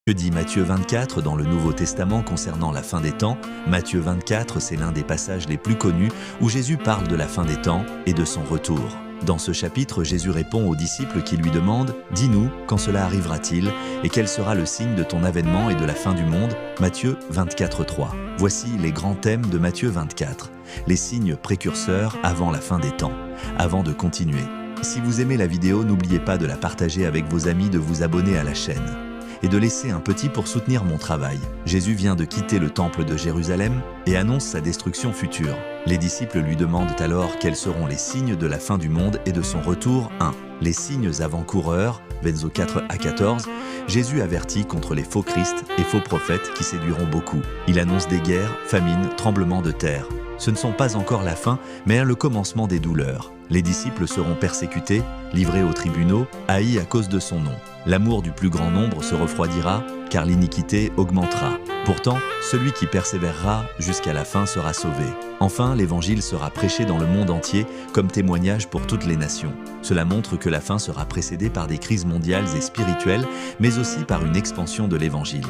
Que dit Matthieu 24 dans le Nouveau Testament concernant la fin des temps? Matthieu 24, c'est l'un des passages les plus connus où Jésus parle de la fin des temps et de son retour. Dans ce chapitre, Jésus répond aux disciples qui lui demandent « Dis-nous, quand cela arrivera-t-il et quel sera le signe de ton avènement et de la fin du monde ?» Matthieu 24, 3. Voici les grands thèmes de Matthieu 24, les signes précurseurs avant la fin des temps. Avant de continuer, si vous aimez la vidéo, n'oubliez pas de la partager avec vos amis, de vous abonner à la chaîne et de laisser un petit pour soutenir mon travail. Jésus vient de quitter le temple de Jérusalem et annonce sa destruction future. Les disciples lui demandent alors quels seront les signes de la fin du monde et de son retour. 1. Les signes avant-coureurs, Verset 4 à 14. Jésus avertit contre les faux Christ et faux prophètes qui séduiront beaucoup. Il annonce des guerres, famines, tremblements de terre. Ce ne sont pas encore la fin, mais le commencement des douleurs. Les disciples seront persécutés, livrés aux tribunaux, haïs à cause de son nom. L'amour du plus grand nombre se refroidira, car l'iniquité augmentera. Pourtant, celui qui persévérera jusqu'à la fin sera sauvé. Enfin, l'évangile sera prêché dans le monde entier comme témoignage pour toutes les nations. Cela montre que la fin sera précédée par des crises mondiales et spirituelles, mais aussi par une expansion de l'évangile.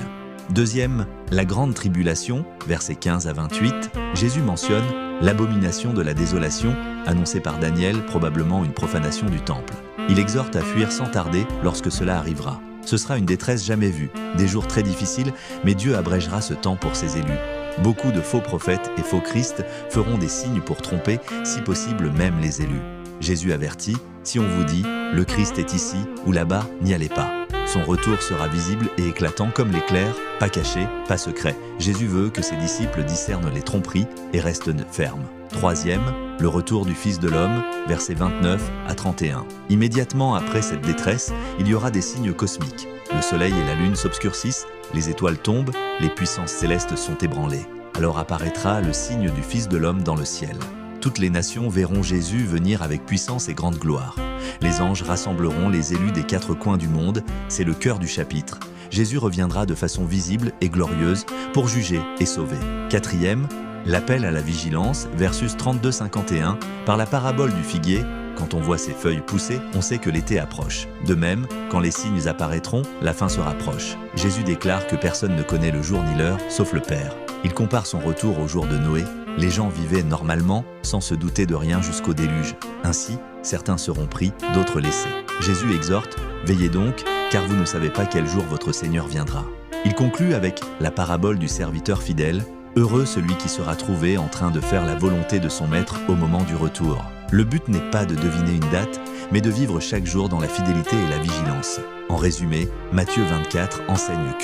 Deuxième, la grande tribulation, versets 15 à 28, Jésus mentionne l'abomination de la désolation, annoncée par Daniel, probablement une profanation du temple. Il exhorte à fuir sans tarder lorsque cela arrivera. Ce sera une détresse jamais vue, des jours très difficiles, mais Dieu abrégera ce temps pour ses élus. Beaucoup de faux prophètes et faux Christ feront des signes pour tromper, si possible même les élus. Jésus avertit, si on vous dit « le Christ est ici » ou là-bas, n'y allez pas. Son retour sera visible et éclatant comme l'éclair, pas caché, pas secret. Jésus veut que ses disciples discernent les tromperies et restent fermes. Troisième, le retour du Fils de l'homme, versets 29 à 31. Immédiatement après cette détresse, il y aura des signes cosmiques. Le soleil et la lune s'obscurcissent, les étoiles tombent, les puissances célestes sont ébranlées. Alors apparaîtra le signe du Fils de l'homme dans le ciel. Toutes les nations verront Jésus venir avec puissance et grande gloire. Les anges rassembleront les élus des quatre coins du monde, c'est le cœur du chapitre. Jésus reviendra de façon visible et glorieuse pour juger et sauver. Quatrième, l'appel à la vigilance, versus 32-51, par la parabole du figuier. Quand on voit ses feuilles pousser, on sait que l'été approche. De même, quand les signes apparaîtront, la fin se rapproche. Jésus déclare que personne ne connaît le jour ni l'heure, sauf le Père. Il compare son retour au jour de Noé. Les gens vivaient normalement, sans se douter de rien jusqu'au déluge. Ainsi, certains seront pris, d'autres laissés. Jésus exhorte « Veillez donc, car vous ne savez pas quel jour votre Seigneur viendra ». Il conclut avec la parabole du serviteur fidèle. Heureux celui qui sera trouvé en train de faire la volonté de son maître au moment du retour. Le but n'est pas de deviner une date, mais de vivre chaque jour dans la fidélité et la vigilance. En résumé, Matthieu 24 enseigne que